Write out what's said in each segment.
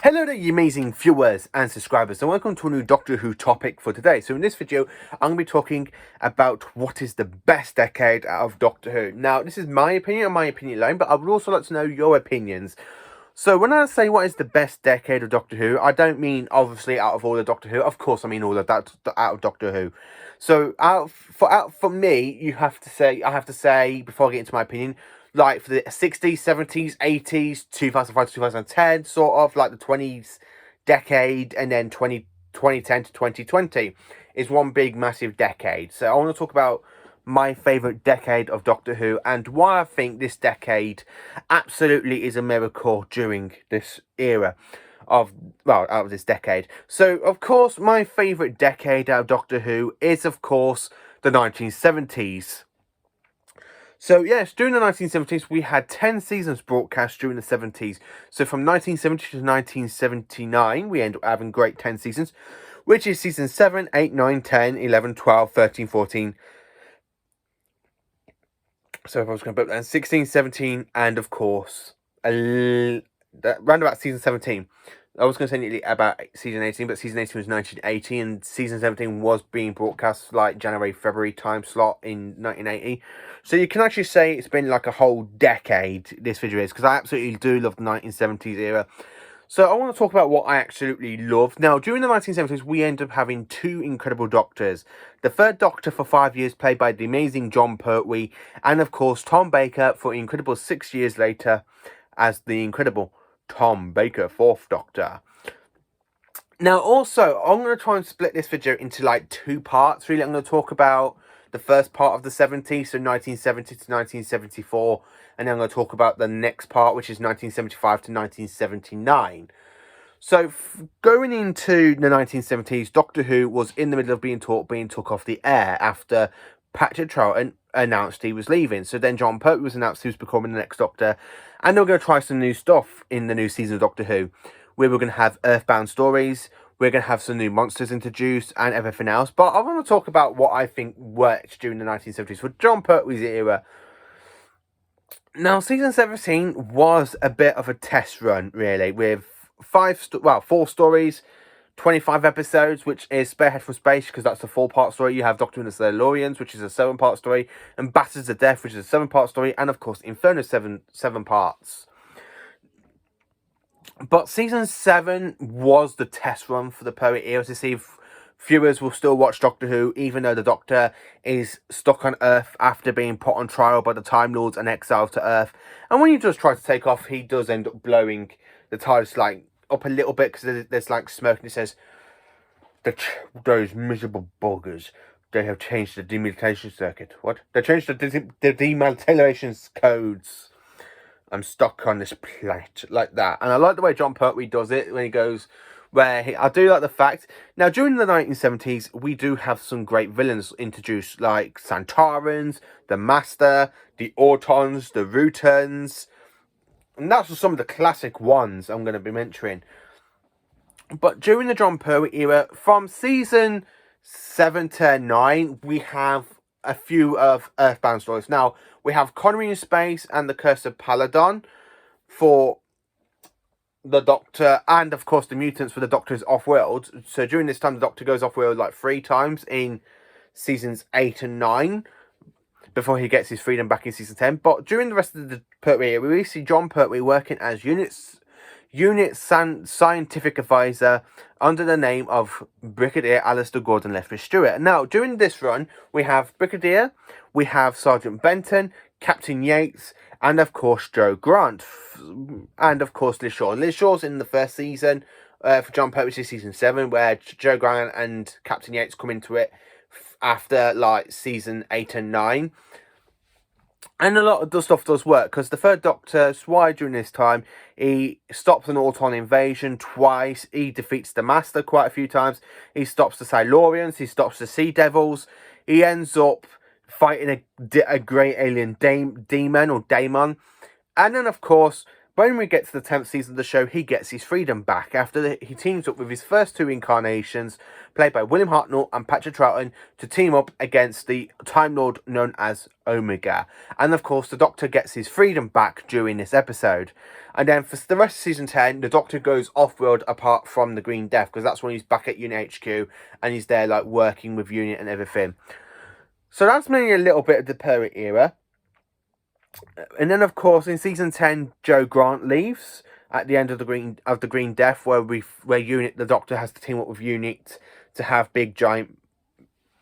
Hello there, you amazing viewers and subscribers, and welcome to a new Doctor Who topic for today. So in this video, I'm going to be talking about what is the best decade out of Doctor Who. Now, this is my opinion and my opinion alone, but I would also like to know your opinions. So when I say what is the best decade of Doctor Who, I don't mean obviously out of all of Doctor Who. Of course, I mean all of that out of Doctor Who. So for me, I have to say before I get into my opinion, like for the 60s, 70s, 80s, 2005 to 2010, sort of like the 20s decade, and then 2010 to 2020 is one big massive decade. So I want to talk about my favourite decade of Doctor Who and why I think this decade absolutely is a miracle during this era out of this decade. So of course my favourite decade out of Doctor Who is of course the 1970s. So yes, during the 1970s, we had 10 seasons broadcast during the 70s. So from 1970 to 1979, we end up having great 10 seasons, which is season 7, 8, 9, 10, 11, 12, 13, 14. So if I was going to put that 16, 17, and of course, round about season 17. I was going to say nearly about season 18, but season 18 was 1980, and season 17 was being broadcast like January, February time slot in 1980. So you can actually say it's been like a whole decade, this video is, because I absolutely do love the 1970s era. So I want to talk about what I absolutely love. Now, during the 1970s, we end up having two incredible Doctors. The third Doctor for 5 years, played by the amazing Jon Pertwee, and of course Tom Baker for an incredible 6 years later as the incredible Tom Baker, fourth Doctor. Now, also, I'm going to try and split this video into like two parts. Really, I'm going to talk about the first part of the 70s, so 1970 to 1974, and then I'm going to talk about the next part, which is 1975 to 1979. So, going into the 1970s, Doctor Who was in the middle of being took off the air after Patrick Troughton announced he was leaving. So then Jon Pertwee was announced he was becoming the next Doctor, and they were going to try some new stuff in the new season of Doctor Who. We were going to have Earthbound stories, we're going to have some new monsters introduced, and everything else. But I want to talk about what I think worked during the 1970s for Jon Pertwee's era. Now, season 17 was a bit of a test run, really, with 4 stories, 25 episodes, which is Spearhead from Space, because that's a 4-part story. You have Doctor and the Silurians, which is a 7-part story, and Bastards of Death, which is a 7-part story, and of course Inferno, 7 parts. But season 7 was the test run for the Pertwee era to see if viewers will still watch Doctor Who, even though the Doctor is stuck on Earth after being put on trial by the Time Lords and exiled to Earth. And when he does try to take off, he does end up blowing the TARDIS like up a little bit, because there's like smoke, and it says, those miserable buggers, they have changed the demutilation circuit. What? They changed the demutilation codes. I'm stuck on this planet, like that. And I like the way Jon Pertwee does it when he goes, I do like the fact. Now, during the 1970s, we do have some great villains introduced, like Santarans, the Master, the Autons, the Rutans. And that's some of the classic ones I'm going to be mentioning. But during the Jon Pertwee era, from season 7 to 9, we have a few of Earthbound stories. Now, we have Connery in Space and the Curse of Paladon for the Doctor, and of course the mutants for the Doctor's off-world. So during this time, the Doctor goes off-world like 3 times in seasons 8 and 9 before he gets his freedom back in season 10. But during the rest of the Pertwee era, we see Jon Pertwee working as scientific advisor under the name of Brigadier Alistair Gordon Lethbridge Stewart. Now, during this run, we have Brigadier, we have Sergeant Benton, Captain Yates, and of course Joe Grant, and of course Liz Shaw. Liz Shaw's in the first season for Jon Pertwee, which is season 7, where Joe Grant and Captain Yates come into it after like season 8 and 9. And a lot of the stuff does work, because the third Doctor, why during this time, he stops an Auton invasion twice, he defeats the Master quite a few times, he stops the Silurians, he stops the Sea Devils, he ends up fighting a great alien demon or daemon. And then, of course, when we get to the 10th season of the show, he gets his freedom back after he teams up with his first two incarnations, played by William Hartnell and Patrick Troughton, to team up against the Time Lord known as Omega. And of course, the Doctor gets his freedom back during this episode. And then for the rest of season 10, the Doctor goes off-world apart from the Green Death, because that's when he's back at Unit HQ and he's there like working with Unit and everything. So that's mainly a little bit of the Perry era. And then, of course, in season 10, Joe Grant leaves at the end of the Green Death, where the Doctor has to team up with Unit to have big giant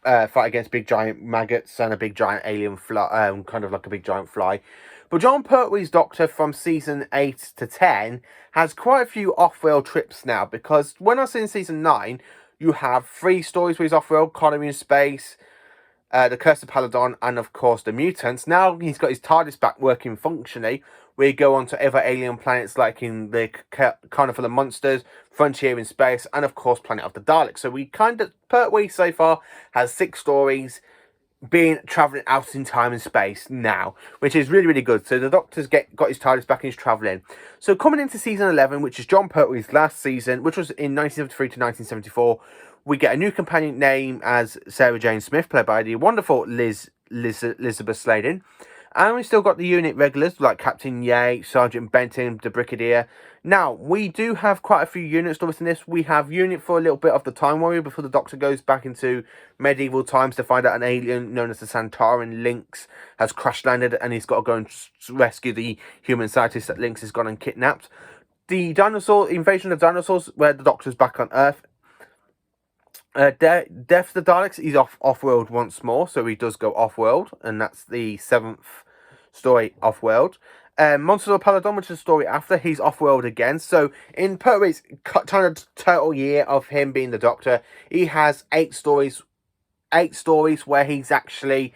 fight against big giant maggots and a big giant alien fly, kind of like a big giant fly. But John Pertwee's Doctor from season 8 to 10 has quite a few off-world trips now, because when I was in season 9, you have 3 stories where he's off-world: Colony in Space, The Curse of Paladon, and of course the Mutants. Now he's got his TARDIS back working functionally. We go on to other alien planets like in the Carnival of Monsters, Frontier in Space, and of course Planet of the Daleks. So we Pertwee so far has 6 stories being travelling out in time and space now, which is really, really good. So the Doctor's got his TARDIS back and he's travelling. So coming into season 11, which is John Pertwee's last season, which was in 1973 to 1974, we get a new companion name as Sarah Jane Smith, played by the wonderful Elizabeth Sladen. And we still got the unit regulars like Captain Yates, Sergeant Benton, the Brigadier. Now, we do have quite a few unit stories in this. We have Unit for a little bit of the Time Warrior before the Doctor goes back into medieval times to find out an alien known as the Santaran Lynx has crash landed and he's got to go and rescue the human scientist that Lynx has gone and kidnapped. The invasion of dinosaurs, where the Doctor's back on Earth. Death of the Daleks, he's off-world once more, so he does go off-world, and that's the 7th story off-world. Monsters of Paladon, which is the story after, he's off-world again. So in Pertwee's kind of total year of him being the Doctor, he has 8 stories where he's actually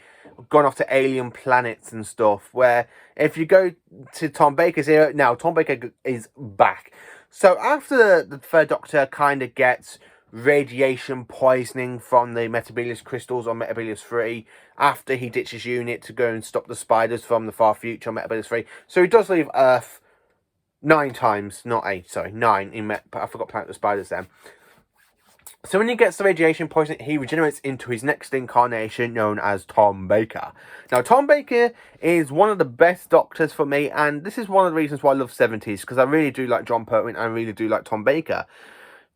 gone off to alien planets and stuff, where if you go to Tom Baker's era, now Tom Baker is back. So after the 3rd Doctor kind of gets radiation poisoning from the Metabelius crystals on Metabelius 3, after he ditches Unit to go and stop the spiders from the far future on Metabelius 3. So he does leave Earth 9 times, not 8, sorry, 9 I forgot Planet of the Spiders then. So when he gets the radiation poisoning, he regenerates into his next incarnation, known as Tom Baker. Now, Tom Baker is one of the best Doctors for me, and this is one of the reasons why I love 70s, because I really do like John Pertwee, and I really do like Tom Baker.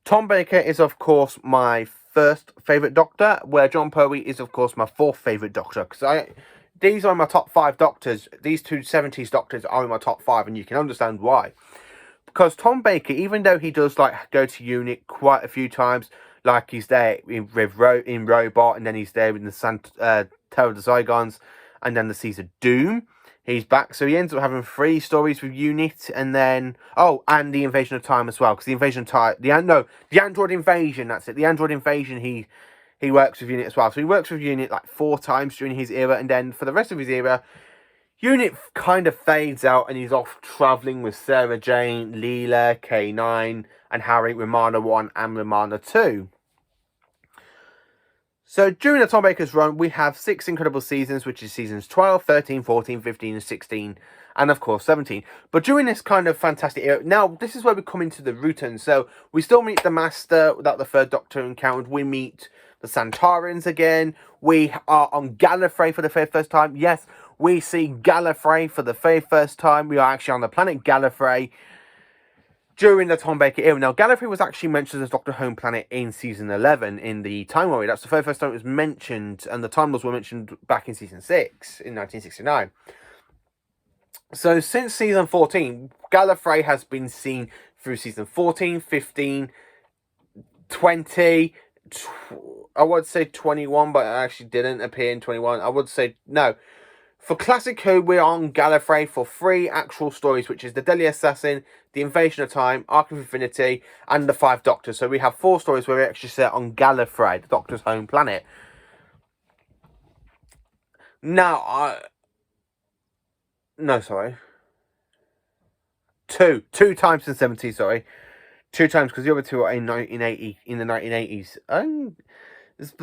Tom Baker is, of course, my 1st favourite Doctor, where John Pertwee is, of course, my 4th favourite Doctor. Because these are my top 5 Doctors. These two 70s Doctors are in my top 5, and you can understand why. Because Tom Baker, even though he does like go to Unit quite a few times, like he's there in Robot, and then he's there in the Terror of the Zygons, and then the Seas of Doom, he's back. So he ends up having 3 stories with Unit, and then and the Invasion of Time as well. Because the Invasion of Time, the Android Invasion. That's it. The Android Invasion. He works with Unit as well. So he works with Unit like 4 times during his era, and then for the rest of his era, Unit kind of fades out, and he's off travelling with Sarah Jane, Leela, K9, and Harry, Romana 1 and Romana 2. So during the Tom Baker's run, we have 6 incredible seasons, which is seasons 12, 13, 14, 15, and 16, and of course 17. But during this kind of fantastic era, now this is where we come into the Rutans. So we still meet the Master that the 3rd Doctor encountered. We meet the Santarans again. We are on Gallifrey for the very first time. Yes, we see Gallifrey for the very first time. We are actually on the planet Gallifrey during the Tom Baker era. Now, Gallifrey was actually mentioned as Doctor Home Planet in season 11 in the Time Warrior. That's the very first time it was mentioned, and the Time Lords were mentioned back in season 6 in 1969. So since season 14, Gallifrey has been seen through season 14, 15, 20, I would say 21, but it actually didn't appear in 21. I would say, no. For Classic Who, we're on Gallifrey for 3 actual stories, which is the Deadly Assassin, the Invasion of Time, Arc of Infinity, and the 5 Doctors. So we have 4 stories where we actually set on Gallifrey, the Doctor's home planet. Now, no, sorry. 2 times in 70, sorry. 2 times, because the other 2 are in the 1980s.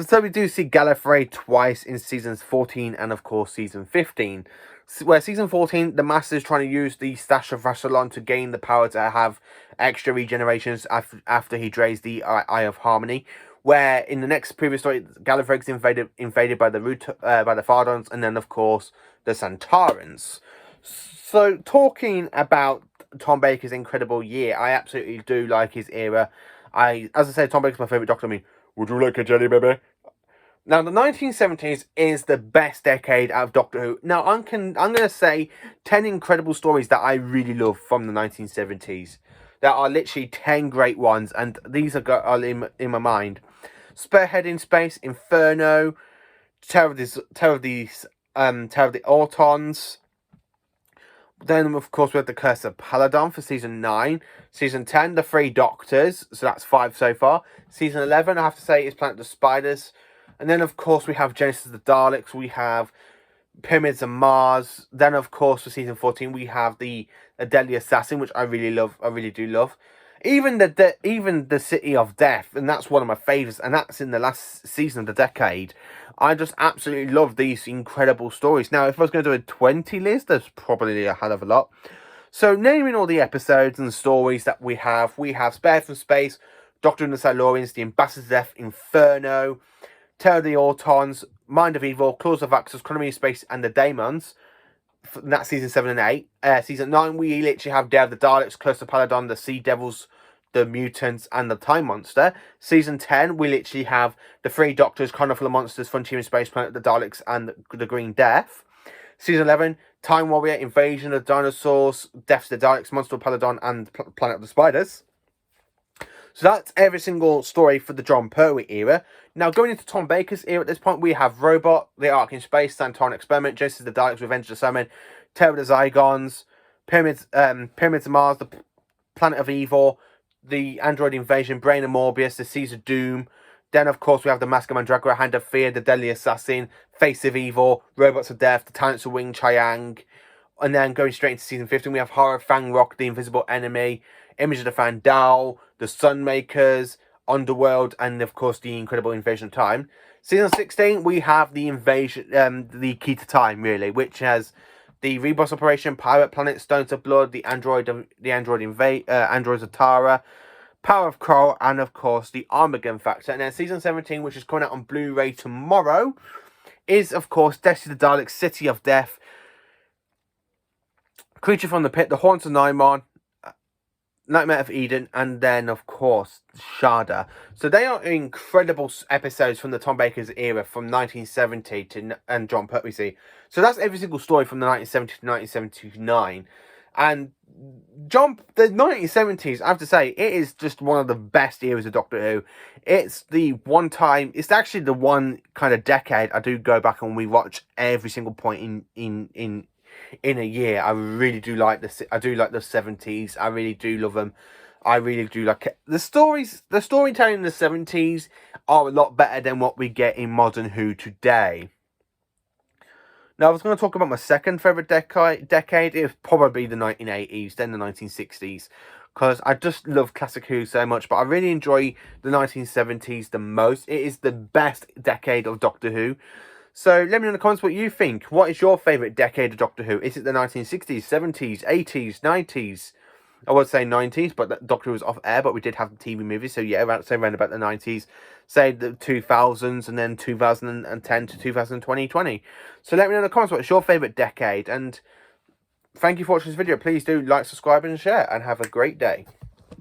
So we do see Gallifrey twice in seasons 14 and, of course, season 15. Where season 14, the Master is trying to use the stash of Rassilon to gain the power to have extra regenerations after he drains the Eye of Harmony. Where in the next previous story, Gallifrey's invaded by the Fardons, and then of course the Santarans. So talking about Tom Baker's incredible year, I absolutely do like his era. As I said, Tom Baker's my favourite Doctor. I mean, would you like a jelly baby? Now, the 1970s is the best decade out of Doctor Who. Now, I'm going to say 10 incredible stories that I really love from the 1970s. There are literally 10 great ones, and these are in my mind. Spearhead in Space, Inferno, Terror of the Autons. Then, of course, we have The Curse of Paladon for Season 9. Season 10, The Three Doctors. So that's 5 so far. Season 11, I have to say, is Planet of the Spiders. And then, of course, we have Genesis of the Daleks. We have Pyramids of Mars. Then, of course, for Season 14, we have the Deadly Assassin, which I really love. I really do love. Even the City of Death, and that's one of my favourites, and that's in the last season of the decade. I just absolutely love these incredible stories. Now, if I was going to do a 20 list, there's probably a hell of a lot. So, naming all the episodes and stories that we have Spared from Space, Doctor and the Silurians, The Ambassador's Death, Inferno, Terror of the Autons, Mind of Evil, Claws of Axis, Economy of Space, and the Daemons. That's season 7 and 8. Season 9, we literally have Day of the Daleks, Curse of Paladon, the Sea Devils, the Mutants, and the Time Monster. Season 10, we literally have the Three Doctors, Chronicle of Monsters, Frontier in Space, Planet of the Daleks, and the Green Death. Season 11, Time Warrior, Invasion of Dinosaurs, Death of the Daleks, Monster of Paladon, and Planet of the Spiders. So that's every single story for the John Pertwee era. Now, going into Tom Baker's era at this point, we have Robot, The Ark in Space, Santoran Experiment, Genesis of the Daleks, Revenge of the Cybermen, Terror of the Zygons, Pyramids of Mars, The Planet of Evil, The Android Invasion, Brain of Morbius, The Seas of Doom. Then, of course, we have The Mask of Mandragora, Hand of Fear, The Deadly Assassin, Face of Evil, Robots of Death, The Talents of Wing Chiang. And then going straight into season 15, we have Horror of Fang Rock, The Invisible Enemy, Image of the Fandal, The Sunmakers, Underworld, and of course the Incredible Invasion of Time. Season 16, we have the invasion, the Key to Time, really, which has the Rebus Operation, Pirate Planet, Stones of Blood, the Androids of Tara, Power of Kroll, and of course the Armageddon Factor. And then season 17, which is coming out on Blu-ray tomorrow, is of course Destiny of the Daleks, City of Death, Creature from the Pit, The Haunts of Nymon, Nightmare of Eden, and then, of course, Shada. So they are incredible episodes from the Tom Baker's era from 1970 and John Pertwee. So that's every single story from the 1970 to 1979. And the 1970s, I have to say, it is just one of the best eras of Doctor Who. It's actually the one kind of decade I do go back and rewatch every single point in a year. I really do like this. I do like the 70s. I really do love them. I really do like it. The storytelling in the 70s are a lot better than what we get in modern Who today. Now, I was going to talk about my second favourite decade. It was probably the 1980s, then the 1960s. Because I just love classic Who so much. But I really enjoy the 1970s the most. It is the best decade of Doctor Who. So let me know in the comments what you think. What is your favourite decade of Doctor Who? Is it the 1960s, 70s, 80s, 90s? I would say 90s, but Doctor Who was off air, but we did have the TV movies. So yeah, around about the 90s. Say the 2000s, and then 2010 to 2020. So let me know in the comments what is your favourite decade. And thank you for watching this video. Please do like, subscribe and share. And have a great day.